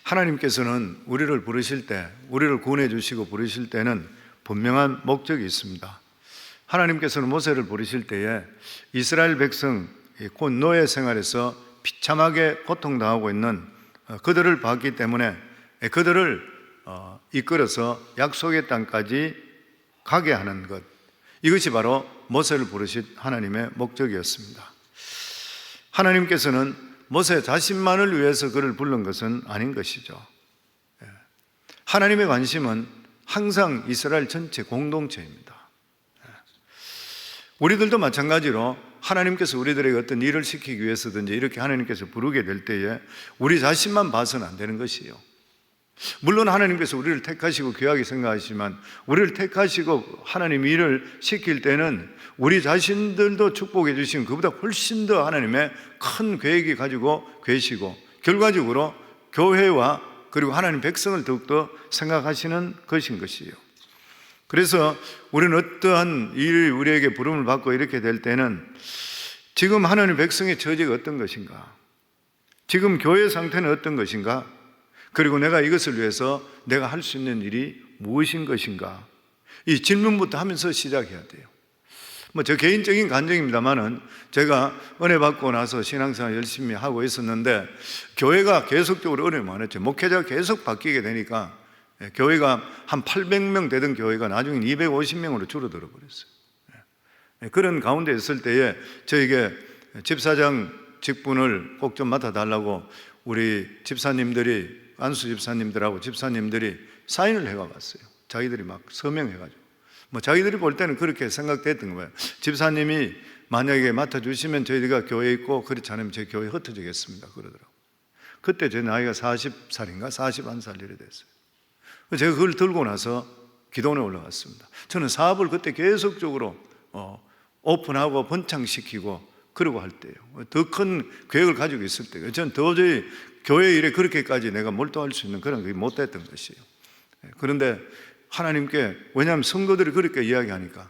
하나님께서는 우리를 부르실 때, 우리를 구원해 주시고 부르실 때는 분명한 목적이 있습니다. 하나님께서는 모세를 부르실 때에 이스라엘 백성, 곧 노예 생활에서 비참하게 고통당하고 있는 그들을 봤기 때문에 그들을 이끌어서 약속의 땅까지 가게 하는 것, 이것이 바로 모세를 부르신 하나님의 목적이었습니다. 하나님께서는 모세 자신만을 위해서 그를 부른 것은 아닌 것이죠. 하나님의 관심은 항상 이스라엘 전체 공동체입니다. 우리들도 마찬가지로 하나님께서 우리들에게 어떤 일을 시키기 위해서든지 이렇게 하나님께서 부르게 될 때에 우리 자신만 봐서는 안 되는 것이에요. 물론 하나님께서 우리를 택하시고 귀하게 생각하시지만 우리를 택하시고 하나님 일을 시킬 때는 우리 자신들도 축복해 주신 그보다 훨씬 더 하나님의 큰 계획이 가지고 계시고 결과적으로 교회와 그리고 하나님 백성을 더욱더 생각하시는 것인 것이에요. 그래서 우리는 어떠한 일이 우리에게 부름을 받고 이렇게 될 때는 지금 하나님 백성의 처지가 어떤 것인가, 지금 교회 상태는 어떤 것인가, 그리고 내가 이것을 위해서 내가 할 수 있는 일이 무엇인 것인가, 이 질문부터 하면서 시작해야 돼요. 저 개인적인 간증입니다만은 제가 은혜 받고 나서 신앙생활 열심히 하고 있었는데 교회가 계속적으로 어려움이 많았죠. 목회자가 계속 바뀌게 되니까 교회가 한 800명 되던 교회가 나중에 250명으로 줄어들어 버렸어요. 그런 가운데 있을 때에 저에게 집사장 직분을 꼭 좀 맡아달라고 우리 집사님들이, 안수 집사님들하고 집사님들이 사인을 해가 봤어요. 자기들이 막 서명해가지고 자기들이 볼 때는 그렇게 생각됐던 거예요. 집사님이 만약에 맡아주시면 저희가 교회에 있고 그렇지 않으면 제 교회 흩어지겠습니다 그러더라고요. 그때 제 나이가 40살인가 41살 이래 됐어요. 제가 그걸 들고 나서 기도원에 올라갔습니다. 저는 사업을 그때 계속적으로 오픈하고 번창시키고 그러고 할 때예요. 더 큰 계획을 가지고 있을 때예요. 저는 도저히 교회 일에 그렇게까지 내가 몰두할 수 있는 그런 게 못 됐던 것이에요. 그런데 하나님께, 왜냐하면 성도들이 그렇게 이야기하니까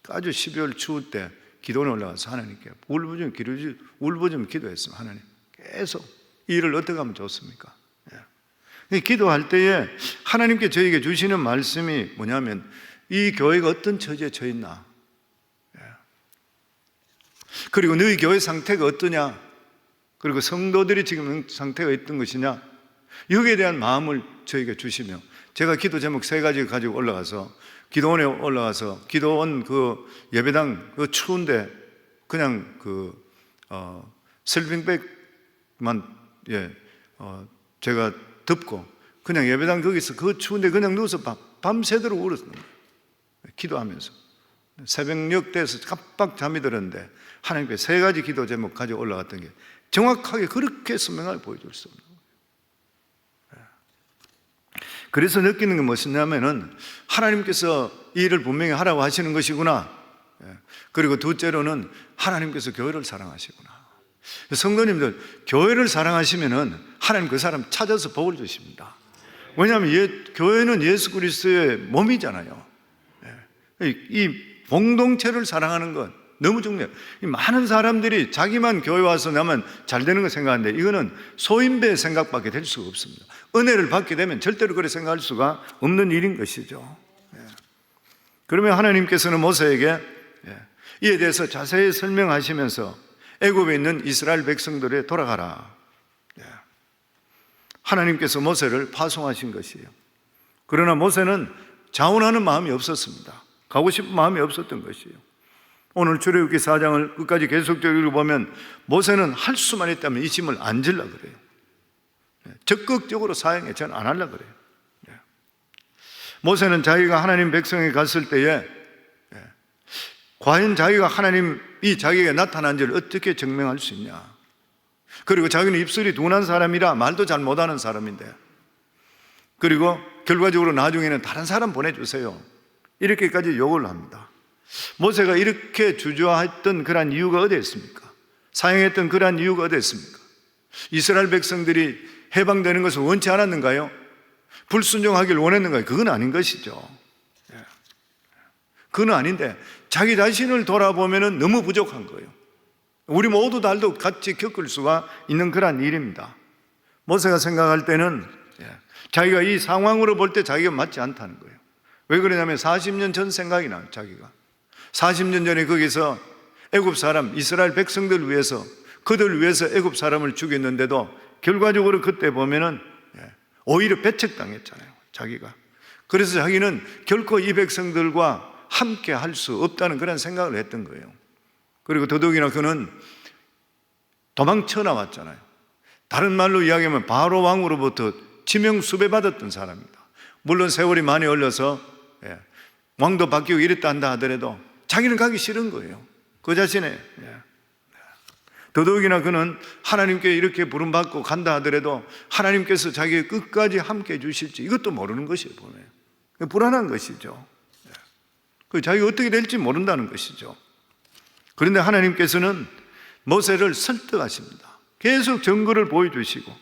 아주 12월 추울 때 기도원에 올라가서 하나님께 울부짖으며 기도했습니다. 하나님, 계속 이 일을 어떻게 하면 좋습니까? 기도할 때에 하나님께 저에게 주시는 말씀이 뭐냐면 이 교회가 어떤 처지에 처해 있나, 그리고 너희 교회 상태가 어떠냐, 그리고 성도들이 지금 상태가 어떤 것이냐, 여기에 대한 마음을 저에게 주시며 제가 기도 제목 3가지 가지고 올라가서 기도원에 올라가서 기도원 그 예배당 그 추운데 그냥 슬링백만 제가 덮고 그냥 예배당 거기서 그 추운데 그냥 누워서 밤새도록 울었어요. 기도하면서 새벽녘 돼서 깜빡 잠이 들었는데 하나님께 3가지 기도 제목 가지고 올라갔던 게 정확하게 그렇게 선명하게 보여줄 수 없는 거예요. 그래서 느끼는 게 무엇이냐면은 하나님께서 이 일을 분명히 하라고 하시는 것이구나. 그리고 둘째로는 하나님께서 교회를 사랑하시구나. 성도님들, 교회를 사랑하시면은 하나님 그 사람 찾아서 복을 주십니다. 왜냐하면 교회는 예수 그리스도의 몸이잖아요. 이 공동체를 사랑하는 것 너무 중요해요. 많은 사람들이 자기만 교회 와서 나면 잘 되는 거 생각하는데 이거는 소인배의 생각밖에 될 수가 없습니다. 은혜를 받게 되면 절대로 그렇게 생각할 수가 없는 일인 것이죠. 그러면 하나님께서는 모세에게 이에 대해서 자세히 설명하시면서 애굽에 있는 이스라엘 백성들에 돌아가라. 하나님께서 모세를 파송하신 것이에요. 그러나 모세는 자원하는 마음이 없었습니다. 가고 싶은 마음이 없었던 것이에요. 오늘 출애굽기 4장을 끝까지 계속적으로 보면 모세는 할 수만 있다면 이 짐을 안 질라 그래요. 적극적으로 사용해 저는 안 하려고 그래요. 모세는 자기가 하나님 백성에 갔을 때에 과연 자기가 하나님이 자기에게 나타난지를 어떻게 증명할 수 있냐, 그리고 자기는 입술이 둔한 사람이라 말도 잘 못하는 사람인데, 그리고 결과적으로 나중에는 다른 사람 보내주세요 이렇게까지 요구를 합니다. 모세가 이렇게 주저했던 그러한 이유가 어디에 있습니까? 사용했던 그러한 이유가 어디에 있습니까? 이스라엘 백성들이 해방되는 것을 원치 않았는가요? 불순종하기를 원했는가요? 그건 아닌 것이죠. 그건 아닌데 자기 자신을 돌아보면 너무 부족한 거예요. 우리 모두 달도 같이 겪을 수가 있는 그러한 일입니다. 모세가 생각할 때는 자기가 이 상황으로 볼 때 자기가 맞지 않다는 거예요. 왜 그러냐면 40년 전 생각이 나요. 자기가 40년 전에 거기서 애굽 사람, 이스라엘 백성들 위해서, 그들 위해서 애굽 사람을 죽였는데도 결과적으로 그때 보면은 오히려 배척당했잖아요, 자기가. 그래서 자기는 결코 이 백성들과 함께 할 수 없다는 그런 생각을 했던 거예요. 그리고 더더욱이나 그는 도망쳐 나왔잖아요. 다른 말로 이야기하면 바로 왕으로부터 지명 수배받았던 사람입니다. 물론 세월이 많이 흘러서 왕도 바뀌고 이랬다 한다 하더라도 자기는 가기 싫은 거예요, 그 자신의. 더더욱이나 그는 하나님께 이렇게 부름받고 간다 하더라도 하나님께서 자기의 끝까지 함께 해주실지 이것도 모르는 것이에요, 보면. 불안한 것이죠. 자기가 어떻게 될지 모른다는 것이죠. 그런데 하나님께서는 모세를 설득하십니다. 계속 증거를 보여주시고,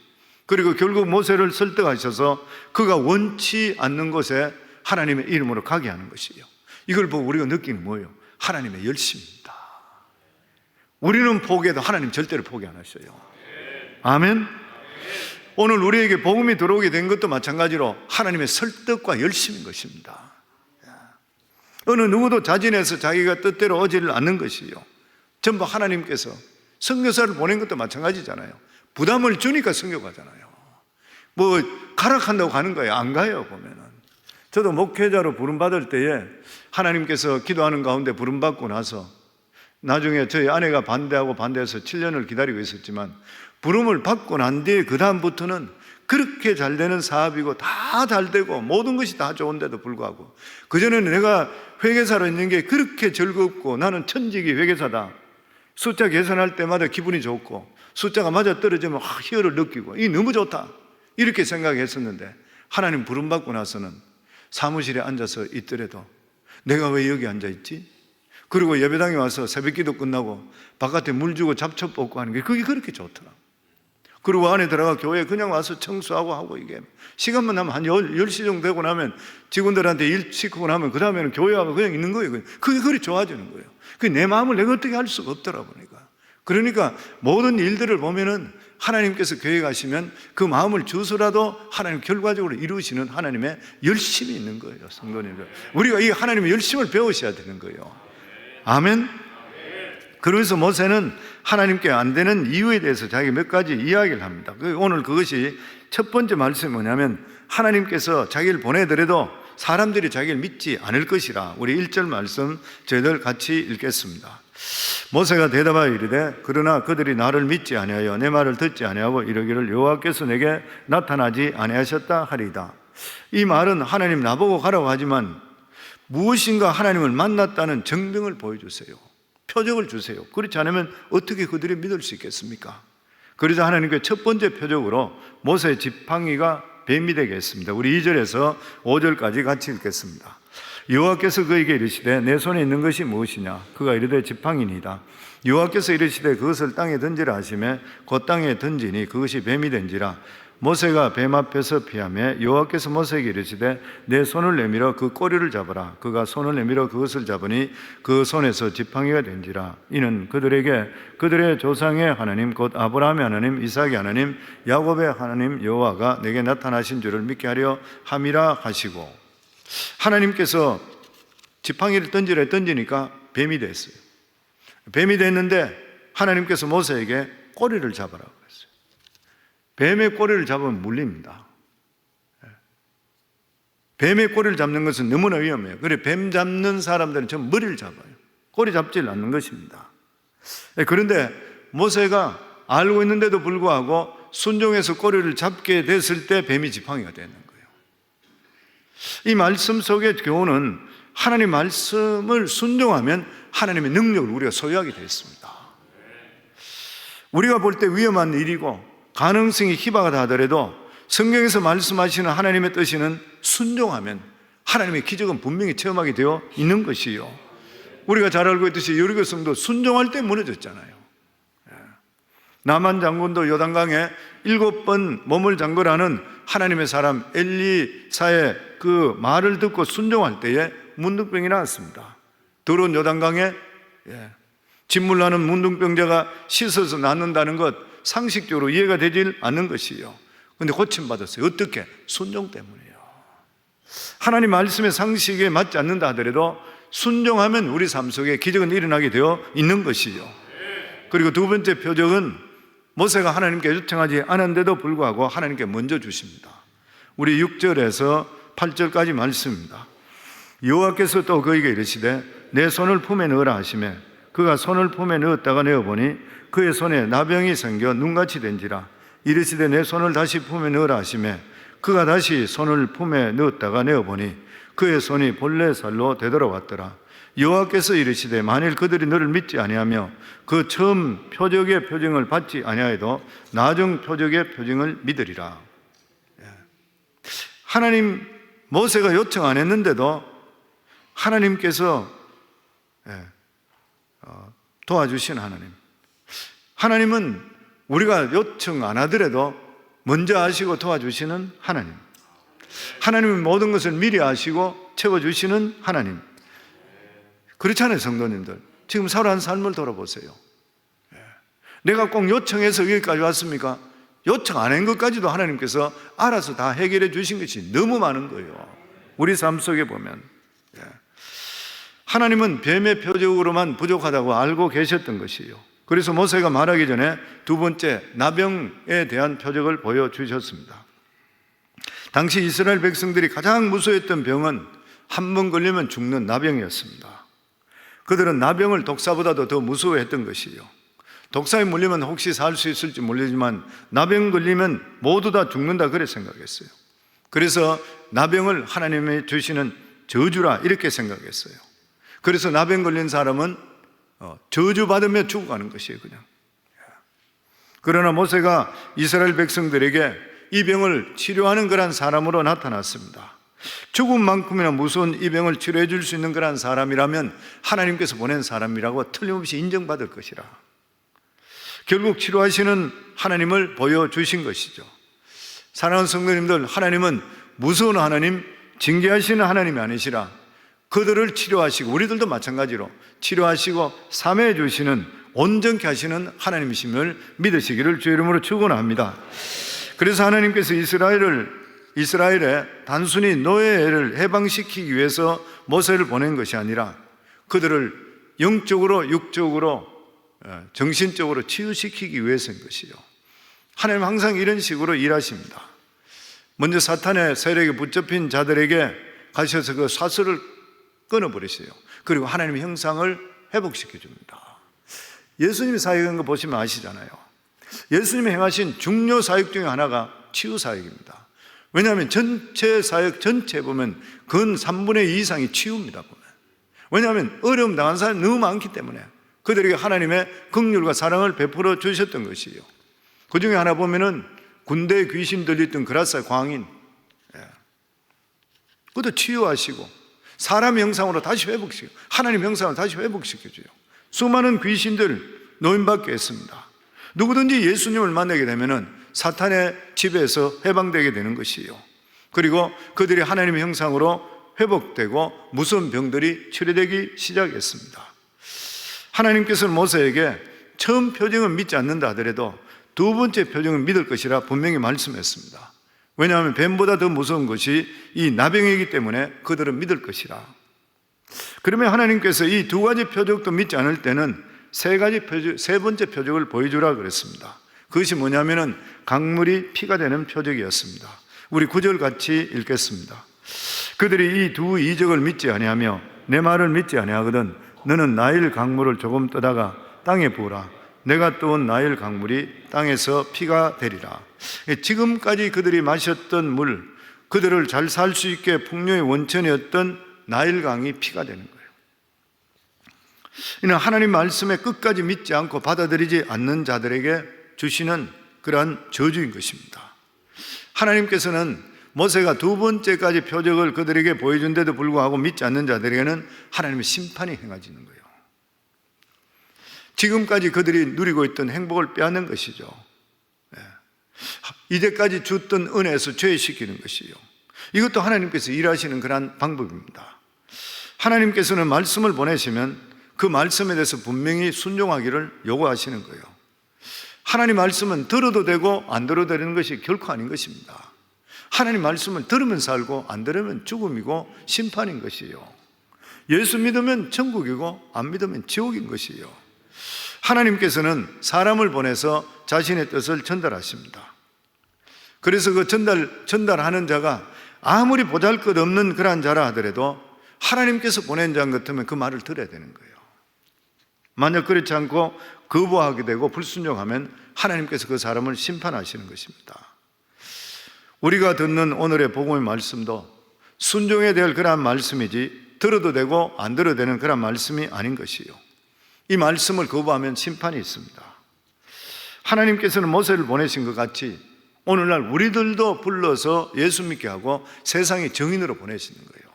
그리고 결국 모세를 설득하셔서 그가 원치 않는 곳에 하나님의 이름으로 가게 하는 것이에요. 이걸 보고 우리가 느끼는 뭐예요? 하나님의 열심입니다. 우리는 포기해도 하나님 절대로 포기 안 하셔요. 아멘. 오늘 우리에게 복음이 들어오게 된 것도 마찬가지로 하나님의 설득과 열심인 것입니다. 어느 누구도 자진해서 자기가 뜻대로 오지를 않는 것이요, 전부 하나님께서 선교사를 보낸 것도 마찬가지잖아요. 부담을 주니까 선교 가잖아요. 뭐 가락한다고 가는 거예요? 안 가요, 보면은. 저도 목회자로 부름받을 때에 하나님께서 기도하는 가운데 부름받고 나서 나중에 저희 아내가 반대해서 7년을 기다리고 있었지만, 부름을 받고 난 뒤에 그 다음부터는 그렇게 잘 되는 사업이고 다 잘 되고 모든 것이 다 좋은데도 불구하고, 그전에는 내가 회계사로 있는 게 그렇게 즐겁고 나는 천직이 회계사다, 숫자 계산할 때마다 기분이 좋고 숫자가 맞아 떨어지면 희열을 느끼고 이 너무 좋다, 이렇게 생각했었는데, 하나님 부름받고 나서는 사무실에 앉아서 있더라도 내가 왜 여기 앉아있지? 그리고 예배당에 와서 새벽기도 끝나고 바깥에 물 주고 잡초 뽑고 하는 게 그게 그렇게 좋더라. 그리고 안에 들어가 교회 그냥 와서 청소하고 하고, 이게 시간만 나면 한 10시 정도 되고 나면 직원들한테 일 시키고 나면 그 다음에는 교회 와서 그냥 있는 거예요. 그게 그리 좋아지는 거예요. 그게 내 마음을 내가 어떻게 할 수가 없더라 보니까. 그러니까 모든 일들을 보면은 하나님께서 계획하시면 그 마음을 주서라도 하나님 결과적으로 이루시는 하나님의 열심이 있는 거예요, 성도님들. 우리가 이 하나님의 열심을 배우셔야 되는 거예요. 아멘. 그래서 모세는 하나님께 안 되는 이유에 대해서 자기가 몇 가지 이야기를 합니다. 오늘 그것이 첫 번째 말씀이 뭐냐면, 하나님께서 자기를 보내더라도 사람들이 자기를 믿지 않을 것이라. 우리 1절 말씀 저희들 같이 읽겠습니다. 모세가 대답하여 이르되 그러나 그들이 나를 믿지 아니하여 내 말을 듣지 아니하고 이러기를 여호와께서 내게 나타나지 아니하셨다 하리이다. 이 말은 하나님 나보고 가라고 하지만 무엇인가 하나님을 만났다는 증명을 보여주세요. 표적을 주세요. 그렇지 않으면 어떻게 그들이 믿을 수 있겠습니까? 그래서 하나님께 첫 번째 표적으로 모세의 지팡이가 뱀이 되게 했습니다. 우리 2절에서 5절까지 같이 읽겠습니다. 여호와께서 그에게 이르시되 내 손에 있는 것이 무엇이냐? 그가 이르되 지팡이니이다. 여호와께서 이르시되 그것을 땅에 던지라 하시매 곧 땅에 던지니 그것이 뱀이 된지라. 모세가 뱀 앞에서 피하며 여호와께서 모세에게 이르시되 내 손을 내밀어 그 꼬리를 잡으라. 그가 손을 내밀어 그것을 잡으니 그 손에서 지팡이가 된지라. 이는 그들에게 그들의 조상의 하나님 곧 아브라함의 하나님, 이삭의 하나님, 야곱의 하나님 여호와가 내게 나타나신 줄을 믿게 하려 함이라 하시고, 하나님께서 지팡이를 던지니까 뱀이 됐어요. 뱀이 됐는데 하나님께서 모세에게 꼬리를 잡아라고 했어요. 뱀의 꼬리를 잡으면 물립니다. 뱀의 꼬리를 잡는 것은 너무나 위험해요. 그래 뱀 잡는 사람들은 전 머리를 잡아요. 꼬리 잡지를 않는 것입니다. 그런데 모세가 알고 있는데도 불구하고 순종해서 꼬리를 잡게 됐을 때 뱀이 지팡이가 되는 거예요. 이 말씀 속의 교훈은 하나님 말씀을 순종하면 하나님의 능력을 우리가 소유하게 되어 있습니다. 우리가 볼 때 위험한 일이고 가능성이 희박하다 하더라도 성경에서 말씀하시는 하나님의 뜻에는 순종하면 하나님의 기적은 분명히 체험하게 되어 있는 것이요. 우리가 잘 알고 있듯이 여리고 성도 순종할 때 무너졌잖아요. 나만 장군도 요단강에 7번 몸을 잠그라는 하나님의 사람 엘리사의 그 말을 듣고 순종할 때에 문둥병이 나왔습니다. 더러운 요단강에 진물나는 문둥병자가 씻어서 낫는다는 것 상식적으로 이해가 되질 않는 것이요. 근데 고침받았어요. 어떻게? 순종 때문이에요. 하나님 말씀의 상식에 맞지 않는다 하더라도 순종하면 우리 삶 속에 기적은 일어나게 되어 있는 것이죠. 그리고 두 번째 표적은 모세가 하나님께 요청하지 않았는데도 불구하고 하나님께 먼저 주십니다. 우리 6절에서 8절까지 말씀입니다. 여호와께서 또 그에게 이르시되 내 손을 품에 넣으라 하시매 그가 손을 품에 넣었다가 내어보니 그의 손에 나병이 생겨 눈같이 된지라. 이르시되 내 손을 다시 품에 넣으라 하시매 그가 다시 손을 품에 넣었다가 내어보니 그의 손이 본래 살로 되돌아왔더라. 여호와께서 이르시되 만일 그들이 너를 믿지 아니하며 그 처음 표적의 표징을 받지 아니하여도 나중 표적의 표징을 믿으리라. 하나님, 모세가 요청 안 했는데도 하나님께서 도와주신 하나님. 하나님은 우리가 요청 안 하더라도 먼저 아시고 도와주시는 하나님. 하나님은 모든 것을 미리 아시고 채워주시는 하나님. 그렇잖아요, 성도님들. 지금 살아온 삶을 돌아보세요. 내가 꼭 요청해서 여기까지 왔습니까? 요청 안 한 것까지도 하나님께서 알아서 다 해결해 주신 것이 너무 많은 거예요. 우리 삶 속에 보면 하나님은 뱀의 표적으로만 부족하다고 알고 계셨던 것이에요. 그래서 모세가 말하기 전에 두 번째 나병에 대한 표적을 보여주셨습니다. 당시 이스라엘 백성들이 가장 무서워했던 병은 한 번 걸리면 죽는 나병이었습니다. 그들은 나병을 독사보다도 더 무서워했던 것이에요. 독사에 물리면 혹시 살 수 있을지 모르지만 나병 걸리면 모두 다 죽는다 그래 생각했어요. 그래서 나병을 하나님이 주시는 저주라 이렇게 생각했어요. 그래서 나병 걸린 사람은 저주받으며 죽어가는 것이에요, 그냥. 그러나 모세가 이스라엘 백성들에게 이 병을 치료하는 그런 사람으로 나타났습니다. 죽음만큼이나 무서운 이 병을 치료해 줄 수 있는 그런 사람이라면 하나님께서 보낸 사람이라고 틀림없이 인정받을 것이라. 결국 치료하시는 하나님을 보여주신 것이죠. 사랑하는 성도님들, 하나님은 무서운 하나님, 징계하시는 하나님이 아니시라 그들을 치료하시고 우리들도 마찬가지로 치료하시고 사매해 주시는 온전케 하시는 하나님이심을 믿으시기를 주의 이름으로 축원합니다. 그래서 하나님께서 이스라엘에 단순히 노예를 해방시키기 위해서 모세를 보낸 것이 아니라 그들을 영적으로 육적으로 정신적으로 치유시키기 위해서인 것이요. 하나님은 항상 이런 식으로 일하십니다. 먼저 사탄의 세력에 붙잡힌 자들에게 가셔서 그 사슬을 끊어버리세요. 그리고 하나님의 형상을 회복시켜 줍니다. 예수님이 사역한 거 보시면 아시잖아요. 예수님이 행하신 중요 사역 중에 하나가 치유 사역입니다. 왜냐하면 전체 사역 전체에 보면 근 3분의 2 이상이 치유입니다. 보면. 왜냐하면 어려움 당한 사람이 너무 많기 때문에 그들에게 하나님의 긍휼과 사랑을 베풀어 주셨던 것이에요. 그 중에 하나 보면은 군대에 귀신 들렸던 그라사 광인, 그것도 치유하시고 사람 형상으로 다시 회복시켜, 하나님 형상으로 다시 회복시켜줘요. 수많은 귀신들 노인받게 했습니다. 누구든지 예수님을 만나게 되면은 사탄의 지배에서 해방되게 되는 것이에요. 그리고 그들이 하나님의 형상으로 회복되고 무서운 병들이 치료되기 시작했습니다. 하나님께서는 모세에게 처음 표징은 믿지 않는다 하더라도 두 번째 표징은 믿을 것이라 분명히 말씀했습니다. 왜냐하면 뱀보다 더 무서운 것이 이 나병이기 때문에 그들은 믿을 것이라. 그러면 하나님께서 이 두 가지 표적도 믿지 않을 때는 세 번째 표적을 보여주라 그랬습니다. 그것이 뭐냐면은 강물이 피가 되는 표적이었습니다. 우리 9절 같이 읽겠습니다. 그들이 이 두 이적을 믿지 아니하며 내 말을 믿지 아니하거든 너는 나일 강물을 조금 떠다가 땅에 부으라. 내가 떠온 나일 강물이 땅에서 피가 되리라. 지금까지 그들이 마셨던 물, 그들을 잘 살 수 있게 풍요의 원천이었던 나일 강이 피가 되는 거예요. 이는 하나님 말씀에 끝까지 믿지 않고 받아들이지 않는 자들에게 주시는 그러한 저주인 것입니다. 하나님께서는 모세가 두 번째까지 표적을 그들에게 보여준데도 불구하고 믿지 않는 자들에게는 하나님의 심판이 행해지는 거예요. 지금까지 그들이 누리고 있던 행복을 빼앗는 것이죠. 이제까지 줬던 은혜에서 죄시키는 것이요. 이것도 하나님께서 일하시는 그러한 방법입니다. 하나님께서는 말씀을 보내시면 그 말씀에 대해서 분명히 순종하기를 요구하시는 거예요. 하나님 말씀은 들어도 되고 안 들어도 되는 것이 결코 아닌 것입니다. 하나님 말씀을 들으면 살고 안 들으면 죽음이고 심판인 것이요, 예수 믿으면 천국이고 안 믿으면 지옥인 것이요. 하나님께서는 사람을 보내서 자신의 뜻을 전달하십니다. 그래서 그 전달하는 자가 아무리 보잘것없는 그러한 자라 하더라도 하나님께서 보낸 자 같으면 그 말을 들어야 되는 거예요. 만약 그렇지 않고 거부하게 되고 불순종하면 하나님께서 그 사람을 심판하시는 것입니다. 우리가 듣는 오늘의 복음의 말씀도 순종해야 될 그러한 말씀이지 들어도 되고 안 들어도 되는 그런 말씀이 아닌 것이요, 이 말씀을 거부하면 심판이 있습니다. 하나님께서는 모세를 보내신 것 같이 오늘날 우리들도 불러서 예수 믿게 하고 세상의 증인으로 보내시는 거예요.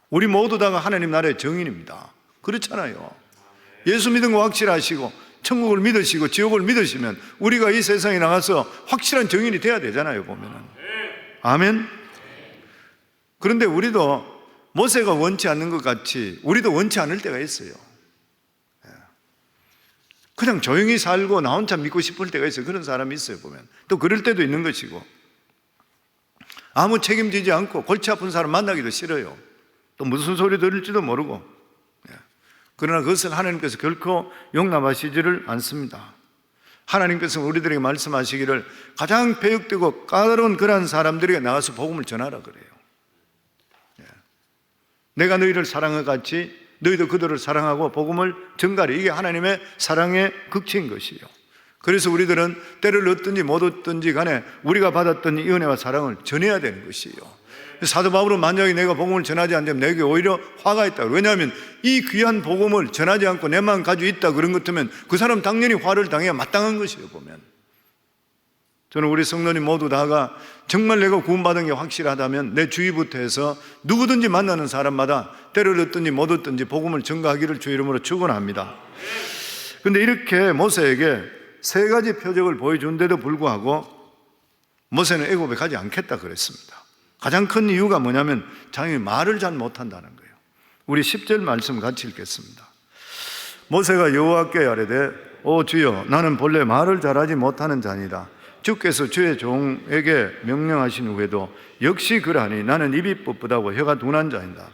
우리 모두 다가 하나님 나라의 증인입니다. 그렇잖아요. 예수 믿은 거 확실하시고 천국을 믿으시고 지옥을 믿으시면 우리가 이 세상에 나가서 확실한 증인이 돼야 되잖아요, 보면은. 아멘. 그런데 우리도 모세가 원치 않는 것 같이 우리도 원치 않을 때가 있어요. 그냥 조용히 살고 나 혼자 믿고 싶을 때가 있어요. 그런 사람이 있어요, 보면. 또 그럴 때도 있는 것이고, 아무 책임지지 않고 골치 아픈 사람 만나기도 싫어요. 또 무슨 소리 들을지도 모르고. 그러나 그것을 하나님께서 결코 용납하시지를 않습니다. 하나님께서 우리들에게 말씀하시기를 가장 배역되고 까다로운 그러한 사람들에게 나가서 복음을 전하라 그래요. 내가 너희를 사랑한 같이 너희도 그들을 사랑하고 복음을 전가리. 이게 하나님의 사랑의 극치인 것이요. 그래서 우리들은 때를 얻든지 못 얻든지 간에 우리가 받았던 이 은혜와 사랑을 전해야 되는 것이요. 사도 바울은 만약에 내가 복음을 전하지 않으면 내게 오히려 화가 있다. 왜냐하면 이 귀한 복음을 전하지 않고 내만 가지고 있다 그런 것 같으면 그 사람 당연히 화를 당해야 마땅한 것이에요, 보면. 저는 우리 성도님 모두 다가 정말 내가 구원받은 게 확실하다면 내 주위부터 해서 누구든지 만나는 사람마다 때를 얻든지 못 얻든지 복음을 전가하기를 주 이름으로 축원합니다. 그런데 이렇게 모세에게 세 가지 표적을 보여준데도 불구하고 모세는 애굽에 가지 않겠다 그랬습니다. 가장 큰 이유가 뭐냐면 자기 말을 잘 못한다는 거예요. 우리 10절 말씀 같이 읽겠습니다. 모세가 여호와께 아뢰되 오 주여, 나는 본래 말을 잘하지 못하는 자니다. 주께서 주의 종에게 명령하신 후에도 역시 그러하니 나는 입이 뻣뻣하고 혀가 둔한 자이다.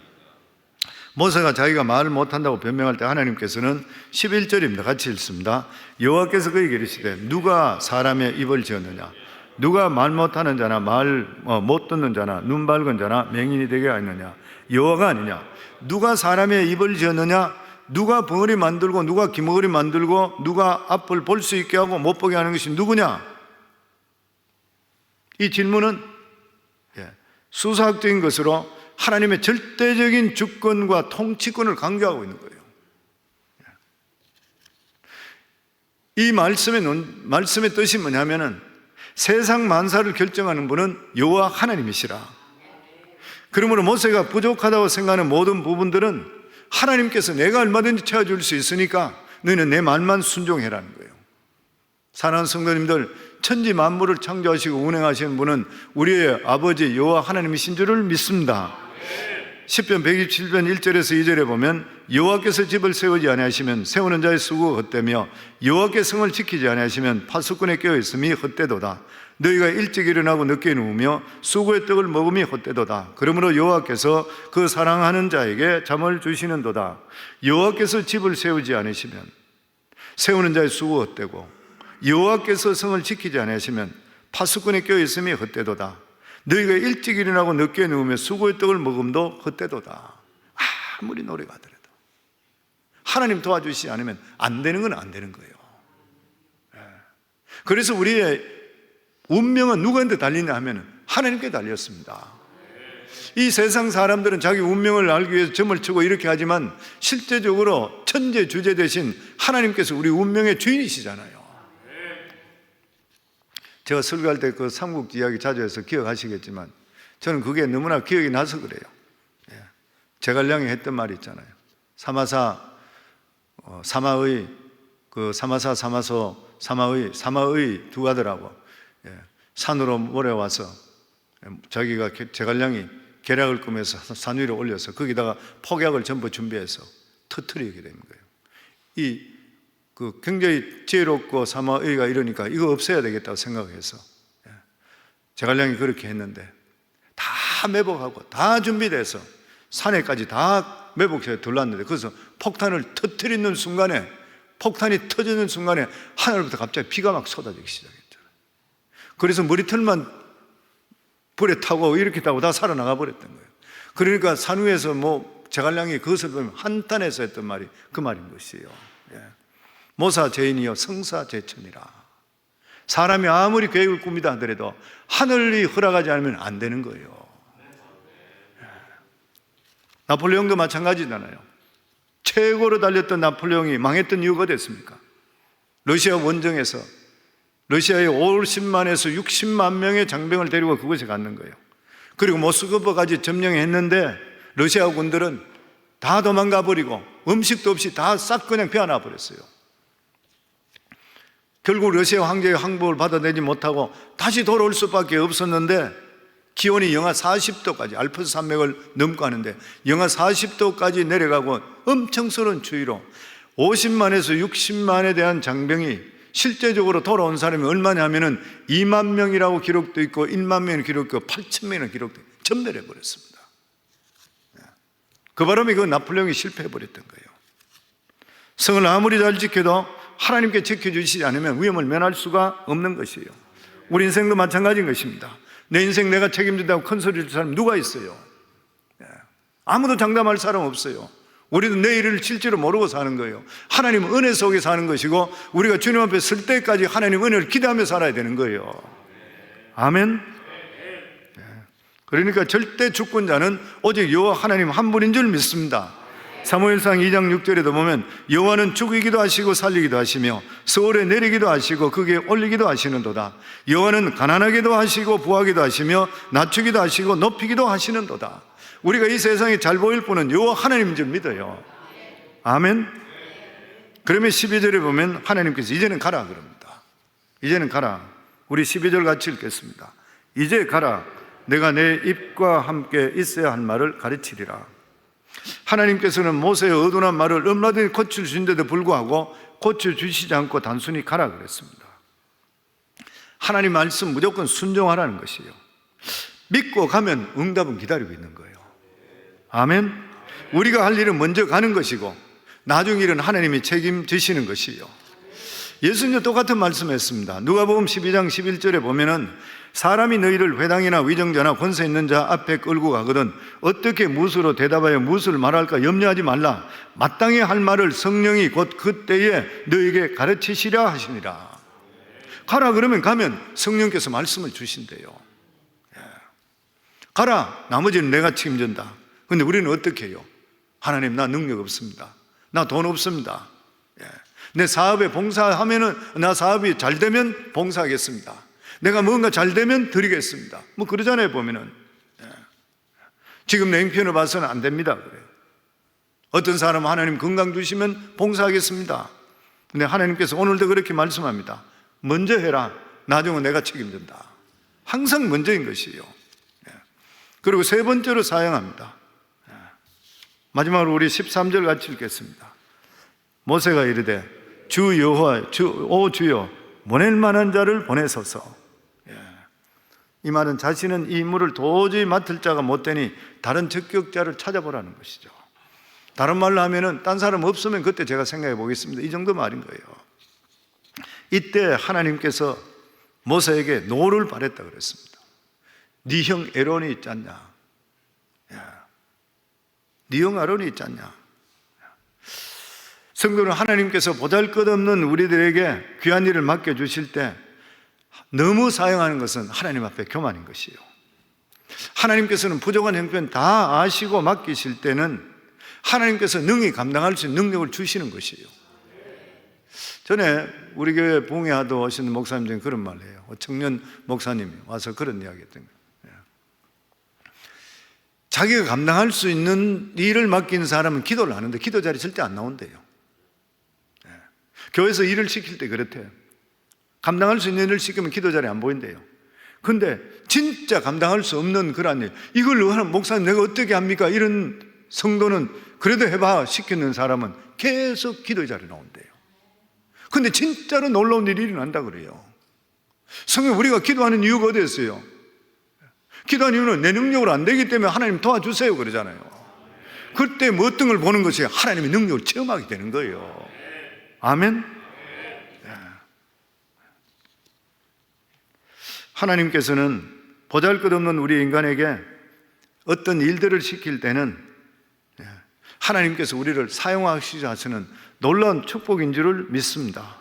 모세가 자기가 말을 못한다고 변명할 때 하나님께서는 11절입니다. 같이 읽습니다. 여호와께서 그에게 이르시되 누가 사람의 입을 지었느냐? 누가 말 못하는 자나 말 못 듣는 자나 눈 밝은 자나 맹인이 되게 하였느냐? 여호와가 아니냐? 누가 사람의 입을 지었느냐? 누가 벙어리 만들고 누가 기머거리 만들고 누가 앞을 볼 수 있게 하고 못 보게 하는 것이 누구냐? 이 질문은 수사학적인 것으로 하나님의 절대적인 주권과 통치권을 강조하고 있는 거예요. 이 말씀의 뜻이 뭐냐면은 세상 만사를 결정하는 분은 여호와 하나님이시라. 그러므로 모세가 부족하다고 생각하는 모든 부분들은 하나님께서 내가 얼마든지 채워줄 수 있으니까 너희는 내 말만 순종해라는 거예요. 사랑하는 성도님들, 천지 만물을 창조하시고 운행하시는 분은 우리의 아버지 여호와 하나님이신 줄을 믿습니다. 시편 127편 1절에서 2절에 보면 여호와께서 집을 세우지 아니하시면 세우는 자의 수고가 헛되며 여호와께 성을 지키지 아니하시면 파수꾼에 깨어있음이 헛되도다. 너희가 일찍 일어나고 늦게 누우며 수고의 떡을 먹음이 헛되도다. 그러므로 여호와께서 그 사랑하는 자에게 잠을 주시는도다. 여호와께서 집을 세우지 않으시면 세우는 자의 수고가 헛되고 여호와께서 성을 지키지 아니하시면 파수꾼에 깨어있음이 헛되도다. 너희가 일찍 일어나고 늦게 누우며 수고의 떡을 먹음도 헛되도다. 아무리 노래가 하더라도 하나님 도와주시지 않으면 안 되는 건 안 되는 거예요. 그래서 우리의 운명은 누구한테 달리냐 하면 하나님께 달렸습니다. 이 세상 사람들은 자기 운명을 알기 위해서 점을 치고 이렇게 하지만 실제적으로 천재주재 되신 하나님께서 우리 운명의 주인이시잖아요. 제가 설교할 때 그 삼국지 이야기 자주 해서 기억하시겠지만 저는 그게 너무나 기억이 나서 그래요. 제갈량이 했던 말이 있잖아요. 사마의 두 아들하고 산으로 몰려와서 자기가 제갈량이 계략을 꾸며서 산 위로 올려서 거기다가 폭약을 전부 준비해서 터뜨리게 되는 거예요. 이 굉장히 지혜롭고 사마의가 이러니까 이거 없애야 되겠다고 생각해서 제갈량이 그렇게 했는데 다 매복하고 다 준비돼서 산에까지 다 매복해서 들어왔는데 거기서 폭탄을 터뜨리는 순간에, 폭탄이 터지는 순간에 하늘부터 갑자기 비가 막 쏟아지기 시작했잖아요. 그래서 머리털만 불에 타고 이렇게 타고 다 살아나가 버렸던 거예요. 그러니까 산 위에서 제갈량이 그것을 보면 한탄해서 했던 말이 그 말인 것이에요. 모사죄인이여 성사죄천이라. 사람이 아무리 계획을 꾸미다 하더라도 하늘이 허락하지 않으면 안 되는 거예요. 나폴레옹도 마찬가지잖아요. 최고로 달렸던 나폴레옹이 망했던 이유가 됐습니까? 러시아 원정에서 러시아의 50만에서 60만 명의 장병을 데리고 그곳에 갔는 거예요. 그리고 모스크바까지 점령했는데 러시아 군들은 다 도망가 버리고 음식도 없이 다 싹 그냥 베어놔 버렸어요. 결국 러시아 황제의 항복을 받아내지 못하고 다시 돌아올 수밖에 없었는데 기온이 영하 40도까지 알프스 산맥을 넘고 하는데 영하 40도까지 내려가고 엄청스러운 추위로 50만에서 60만에 대한 장병이 실제적으로 돌아온 사람이 얼마냐면은 2만 명이라고 기록도 있고 1만 명이 기록도 있고 8천 명이 기록도 있고 전멸해 버렸습니다. 그 바람에 그 나폴레옹이 실패해 버렸던 거예요. 성을 아무리 잘 지켜도 하나님께 지켜주시지 않으면 위험을 면할 수가 없는 것이에요. 우리 인생도 마찬가지인 것입니다. 내 인생 내가 책임진다고 큰 소리 칠 사람 누가 있어요? 아무도 장담할 사람 없어요. 우리도 내일을 실제로 모르고 사는 거예요. 하나님 은혜 속에 사는 것이고 우리가 주님 앞에 설 때까지 하나님 은혜를 기대하며 살아야 되는 거예요. 아멘. 그러니까 절대 주권자는 오직 여호와 하나님 한 분인 줄 믿습니다. 사무엘상 2장 6절에도 보면 여호와는 죽이기도 하시고 살리기도 하시며 서울에 내리기도 하시고 극에 올리기도 하시는도다. 여호와는 가난하게도 하시고 부하기도 하시며 낮추기도 하시고 높이기도 하시는도다. 우리가 이 세상에 잘 보일 뿐은 여호와 하나님인 줄 믿어요. 아멘. 그러면 12절에 보면 하나님께서 이제는 가라 그럽니다. 이제는 가라. 우리 12절 같이 읽겠습니다. 이제 가라. 내가 내 입과 함께 있어야 할 말을 가르치리라. 하나님께서는 모세의 어둔한 말을 얼마든지 고쳐주신데도 불구하고 고쳐주시지 않고 단순히 가라 그랬습니다. 하나님 말씀 무조건 순종하라는 것이에요. 믿고 가면 응답은 기다리고 있는 거예요. 아멘. 우리가 할 일은 먼저 가는 것이고 나중 일은 하나님이 책임지시는 것이에요. 예수님도 똑같은 말씀했습니다. 누가복음 12장 11절에 보면은 사람이 너희를 회당이나 위정자나 권세 있는 자 앞에 끌고 가거든 어떻게 무엇으로 대답하여 무엇을 말할까 염려하지 말라. 마땅히 할 말을 성령이 곧 그때에 너희에게 가르치시라 하시니라. 가라 그러면 가면 성령께서 말씀을 주신대요. 가라. 나머지는 내가 책임진다. 근데 우리는 어떻게 해요? 하나님 나 능력 없습니다. 나 돈 없습니다. 내 사업에 봉사하면은 나 사업이 잘 되면 봉사하겠습니다. 내가 뭔가 잘 되면 드리겠습니다. 그러잖아요 보면은. 지금 내 형편을 봐서는 안 됩니다 그래요. 어떤 사람은 하나님 건강 주시면 봉사하겠습니다. 근데 하나님께서 오늘도 그렇게 말씀합니다. 먼저 해라. 나중은 내가 책임진다. 항상 먼저인 것이에요. 그리고 세 번째로 사용합니다. 마지막으로 우리 13절 같이 읽겠습니다. 모세가 이르되 주 여호와 오 주여 보낼 만한 자를 보내소서. 이 말은 자신은 이 임무를 도저히 맡을 자가 못 되니 다른 적격자를 찾아보라는 것이죠. 다른 말로 하면은 딴 사람 없으면 그때 제가 생각해 보겠습니다. 이 정도 말인 거예요. 이때 하나님께서 모세에게 노를 바랬다 그랬습니다. 네 형 에론이 있지 않냐? 네 형 아론이 있지 않냐? 성도는 하나님께서 보잘것없는 우리들에게 귀한 일을 맡겨주실 때 너무 사용하는 것은 하나님 앞에 교만인 것이에요. 하나님께서는 부족한 형편 다 아시고 맡기실 때는 하나님께서 능히 감당할 수 있는 능력을 주시는 것이에요. 전에 우리 교회 봉해하도 오시는 목사님 중에 그런 말을 해요. 청년 목사님이 와서 그런 이야기 했던 거예요. 자기가 감당할 수 있는 일을 맡긴 사람은 기도를 하는데 기도 자리 절대 안 나온대요. 교회에서 일을 시킬 때 그렇대요. 감당할 수 있는 일을 시키면 기도 자리에 안 보인대요. 근데 진짜 감당할 수 없는 그런 일, 이걸 목사님 내가 어떻게 합니까? 이런 성도는 그래도 해봐 시키는 사람은 계속 기도 자리에 나온대요. 근데 진짜로 놀라운 일이 일어난다 그래요. 성경 우리가 기도하는 이유가 어디 있어요? 기도하는 이유는 내 능력으로 안 되기 때문에 하나님 도와주세요 그러잖아요. 그때 뭐 어떤 걸 보는 것이 하나님의 능력을 체험하게 되는 거예요. 아멘. 하나님께서는 보잘것없는 우리 인간에게 어떤 일들을 시킬 때는 하나님께서 우리를 사용하시자 하시는 놀라운 축복인 줄을 믿습니다.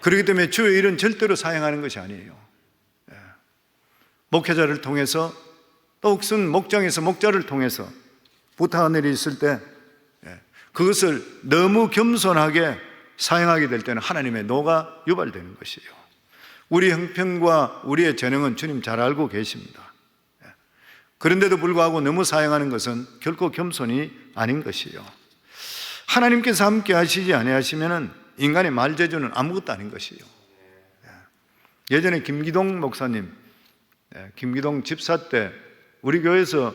그렇기 때문에 주의 일은 절대로 사용하는 것이 아니에요. 목회자를 통해서 또 혹은 목장에서 목자를 통해서 부탁한 일이 있을 때 그것을 너무 겸손하게 사용하게 될 때는 하나님의 노가 유발되는 것이에요. 우리 형편과 우리의 재능은 주님 잘 알고 계십니다. 그런데도 불구하고 너무 사용하는 것은 결코 겸손이 아닌 것이에요. 하나님께서 함께 하시지 아니하시면 인간의 말재주는 아무것도 아닌 것이에요. 예전에 김기동 목사님, 김기동 집사 때 우리 교회에서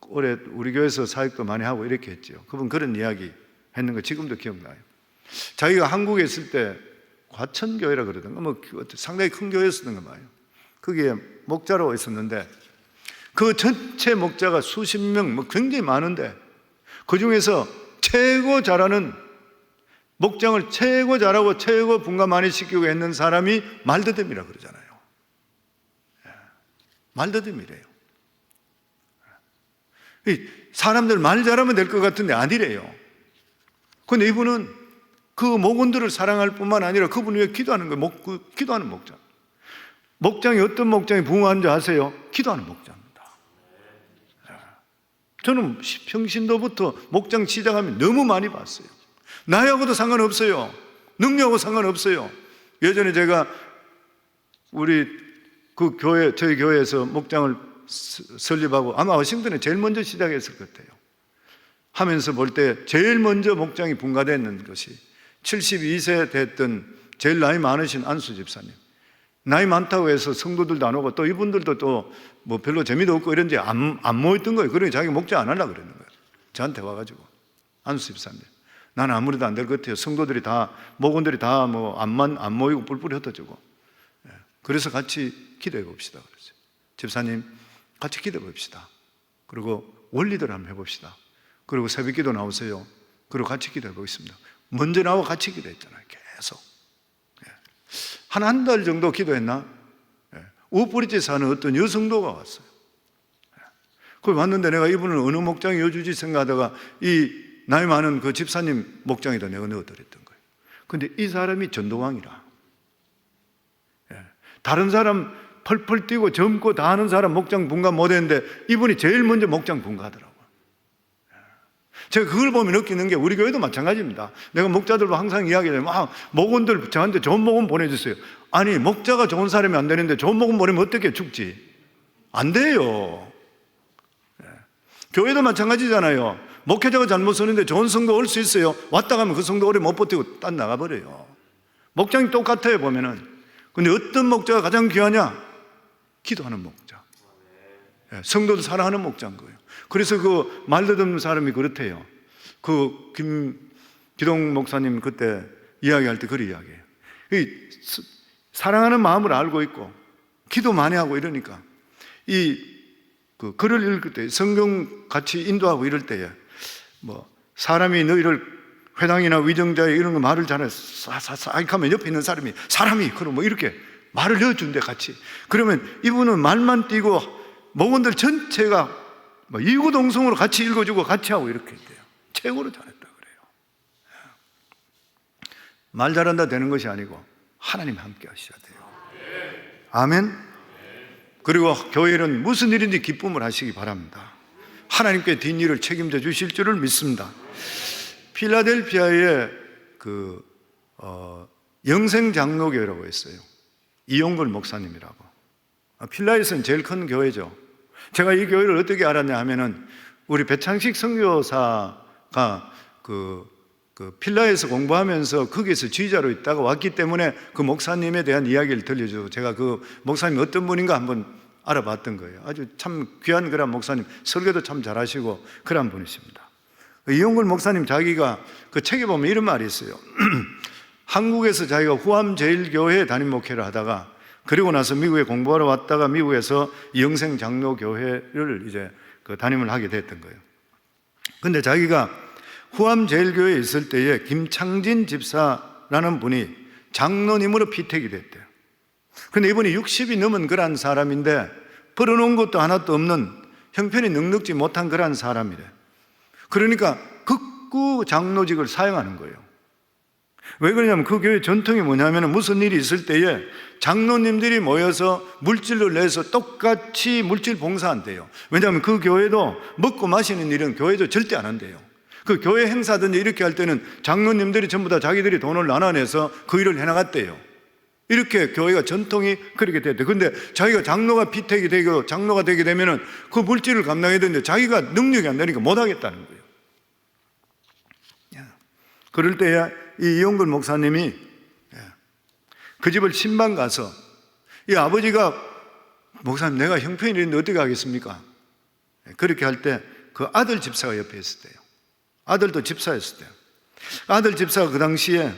올해 우리 교회에서 사역도 많이 하고 이렇게 했죠. 그분 그런 이야기 했는 거 지금도 기억나요. 자기가 한국에 있을 때 과천교회라 그러던가 뭐 상당히 큰 교회였었던 거 봐요. 거기에 목자로 있었는데 그 전체 목자가 수십 명, 뭐 굉장히 많은데 그 중에서 최고 잘하는 목장을 최고 잘하고 최고 분가 많이 시키고 했는 사람이 말더듬이라 그러잖아요. 말더듬이래요. 사람들 말 잘하면 될 것 같은데 아니래요. 근데 이분은 그 목원들을 사랑할 뿐만 아니라 그분 위해 기도하는 거예요. 기도하는 목장. 목장이 어떤 목장이 부흥한 줄 아세요? 기도하는 목장입니다. 저는 평신도부터 목장 시작하면 너무 많이 봤어요. 나이하고도 상관없어요. 능력하고 상관없어요. 예전에 제가 우리 그 교회, 저희 교회에서 목장을 설립하고 아마 워싱턴에 제일 먼저 시작했을 것 같아요. 하면서 볼 때 제일 먼저 목장이 분가되는 것이 72세 됐던 제일 나이 많으신 안수 집사님. 나이 많다고 해서 성도들도 안 오고 또 이분들도 또 뭐 별로 재미도 없고 이런지 안 모였던 거예요. 그러니 자기가 목장 안 하려고 그러는 거예요. 저한테 와가지고 안수 집사님, 나는 아무래도 안 될 것 같아요. 성도들이 다 목원들이 다 뭐 안 모이고 뿔뿔이 흩어지고. 그래서 같이 기도해 봅시다 그랬어요. 집사님 같이 기도해 봅시다. 그리고 원리대로 한번 해봅시다. 그리고 새벽기도 나오세요. 그리고 같이 기도해 보겠습니다. 먼저 나와 같이 기도했잖아요. 계속 한 달 정도 기도했나? 우프리지 사는 어떤 여성도가 왔어요. 거기 왔는데 내가 이분을 어느 목장에 여주지 생각하다가 이 나이 많은 그 집사님 목장에다 내가 넣어드렸던 거예요. 근데 이 사람이 전도왕이라. 다른 사람 펄펄 뛰고 젊고 다 하는 사람 목장 분가 못했는데 이분이 제일 먼저 목장 분가하더라고요. 제가 그걸 보면 느끼는 게 우리 교회도 마찬가지입니다. 내가 목자들과 항상 이야기하면 목원들 저한테 좋은 목원 보내주세요. 아니 목자가 좋은 사람이 안 되는데 좋은 목원 보내면 어떻게 죽지? 안 돼요. 교회도 마찬가지잖아요. 목회자가 잘못 서는데 좋은 성도 올 수 있어요. 왔다 가면 그 성도 오래 못 버티고 딴 나가버려요. 목장이 똑같아요 보면은. 근데 어떤 목자가 가장 귀하냐? 기도하는 목자. 성도들 사랑하는 목자인 거예요. 그래서 그 말더듬는 사람이 그렇대요. 그 기동 목사님 그때 이야기할 때 그런 이야기해요. 사랑하는 마음을 알고 있고 기도 많이 하고 이러니까 그 글을 읽을 때 성경 같이 인도하고 이럴 때에 뭐 사람이 너희를 회당이나 위정자에 이런 거 말을 잘해 싹 하면 옆에 있는 사람이 그럼 뭐 이렇게 말을 넣어준대 같이. 그러면 이분은 말만 띄고 목원들 전체가 뭐 이구동성으로 같이 읽어주고 같이 하고 이렇게 했대요. 최고로 잘했다 그래요. 말 잘한다 되는 것이 아니고 하나님 함께 하셔야 돼요. 아멘. 그리고 교회는 무슨 일인지 기쁨을 하시기 바랍니다. 하나님께 뒷일을 책임져 주실 줄을 믿습니다. 필라델피아에 영생장로교회라고 했어요. 이용걸 목사님이라고. 필라에서는 제일 큰 교회죠. 제가 이 교회를 어떻게 알았냐 하면은 우리 배창식 선교사가 그 필라에서 공부하면서 거기에서 지휘자로 있다가 왔기 때문에 그 목사님에 대한 이야기를 들려주고 제가 그 목사님이 어떤 분인가 한번 알아봤던 거예요. 아주 참 귀한 그런 목사님, 설교도 참 잘하시고 그런 분이십니다. 이용걸 목사님 자기가 그 책에 보면 이런 말이 있어요. 한국에서 자기가 후암제일교회 담임 목회를 하다가 그리고 나서 미국에 공부하러 왔다가 미국에서 영생장로교회를 이제 그 담임을 하게 됐던 거예요. 근데 자기가 후암제일교회에 있을 때에 김창진 집사라는 분이 장로님으로 피택이 됐대요. 근데 이분이 60이 넘은 그런 사람인데 벌어놓은 것도 하나도 없는 형편이 넉넉지 못한 그런 사람이래. 그러니까 극구 장로직을 사용하는 거예요. 왜 그러냐면 그 교회 전통이 뭐냐면 무슨 일이 있을 때에 장로님들이 모여서 물질을 내서 똑같이 물질 봉사한대요. 왜냐하면 그 교회도 먹고 마시는 일은 교회도 절대 안 한대요. 그 교회 행사든지 이렇게 할 때는 장로님들이 전부 다 자기들이 돈을 나눠내서 그 일을 해나갔대요. 이렇게 교회가 전통이 그렇게 됐대요. 근데 자기가 장로가 피택이 되고 장로가 되게 되면은 그 물질을 감당해야 되는데 자기가 능력이 안 되니까 못 하겠다는 거예요. 그럴 때에 이 이용근 목사님이 그 집을 신방 가서 이 아버지가 목사님 내가 형편이 있는데 어떻게 하겠습니까? 그렇게 할 때 그 아들 집사가 옆에 있을 때요. 아들도 집사였을 때요. 아들 집사가 그 당시에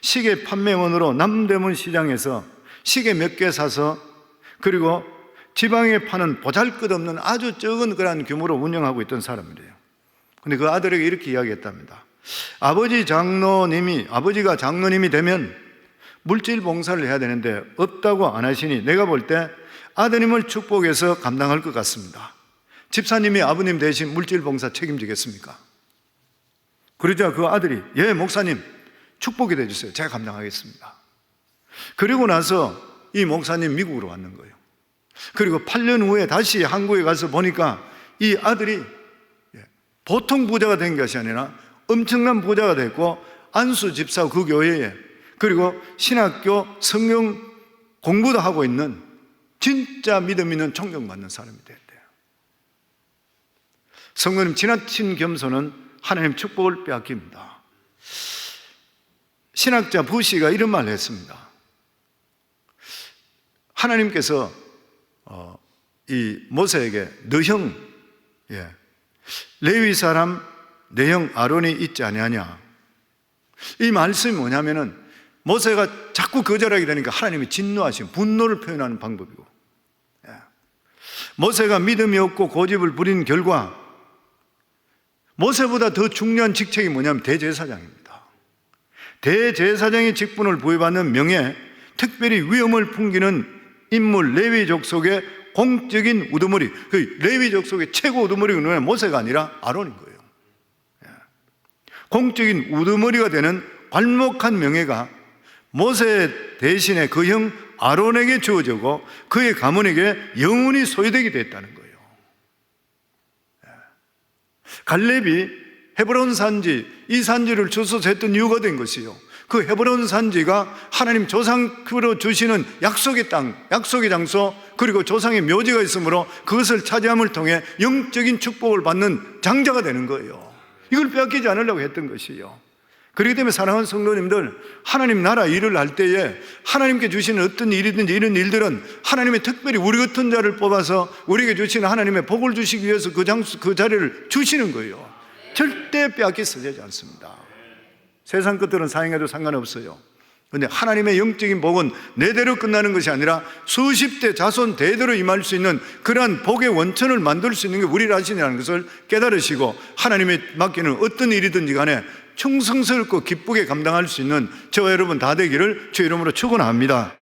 시계 판매원으로 남대문 시장에서 시계 몇 개 사서 그리고 지방에 파는 보잘것없는 아주 적은 그런 규모로 운영하고 있던 사람이래요. 근데 그 아들에게 이렇게 이야기했답니다. 아버지가 장로님이 되면 물질 봉사를 해야 되는데 없다고 안 하시니 내가 볼 때 아드님을 축복해서 감당할 것 같습니다. 집사님이 아버님 대신 물질 봉사 책임지겠습니까? 그러자 그 아들이 예 목사님 축복이 되어주세요. 제가 감당하겠습니다. 그리고 나서 이 목사님 미국으로 왔는 거예요. 그리고 8년 후에 다시 한국에 가서 보니까 이 아들이 보통 부자가 된 것이 아니라 엄청난 부자가 됐고 안수 집사 그 교회에 그리고 신학교 성경 공부도 하고 있는 진짜 믿음 있는 존경받는 사람이 됐대요. 성도님, 지나친 겸손은 하나님 축복을 빼앗깁니다. 신학자 부시가 이런 말을 했습니다. 하나님께서 이 모세에게 너 형 레위 사람 내 형 아론이 있지 아니하냐. 이 말씀이 뭐냐면은 모세가 자꾸 거절하게 되니까 하나님이 진노하신 분노를 표현하는 방법이고, 모세가 믿음이 없고 고집을 부린 결과 모세보다 더 중요한 직책이 뭐냐면 대제사장입니다. 대제사장의 직분을 부여받는 명예, 특별히 위엄을 풍기는 인물 레위족 속의 공적인 우두머리, 그 레위족 속의 최고 우두머리가 누구냐? 모세가 아니라 아론인 거예요. 공적인 우두머리가 되는 괄목한 명예가 모세 대신에 그 형 아론에게 주어지고 그의 가문에게 영원히 소유되게 됐다는 거예요. 갈렙이 헤브론 산지, 이 산지를 주소서 했던 이유가 된 것이요, 그 헤브론 산지가 하나님 조상으로 주시는 약속의 땅, 약속의 장소, 그리고 조상의 묘지가 있으므로 그것을 차지함을 통해 영적인 축복을 받는 장자가 되는 거예요. 이걸 빼앗기지 않으려고 했던 것이요. 그렇기 때문에 사랑하는 성도님들, 하나님 나라 일을 할 때에 하나님께 주시는 어떤 일이든지 이런 일들은 하나님의 특별히 우리 같은 자를 뽑아서 우리에게 주시는 하나님의 복을 주시기 위해서 그 자리를 주시는 거예요. 절대 빼앗겨서 되지 않습니다. 세상 것들은 사용해도 상관없어요. 그런데 하나님의 영적인 복은 내대로 끝나는 것이 아니라 수십 대 자손 대대로 임할 수 있는 그러한 복의 원천을 만들 수 있는 게 우리 자신이라는 것을 깨달으시고 하나님의 맡기는 어떤 일이든지 간에 충성스럽고 기쁘게 감당할 수 있는 저와 여러분 다 되기를 주의 이름으로 축원합니다.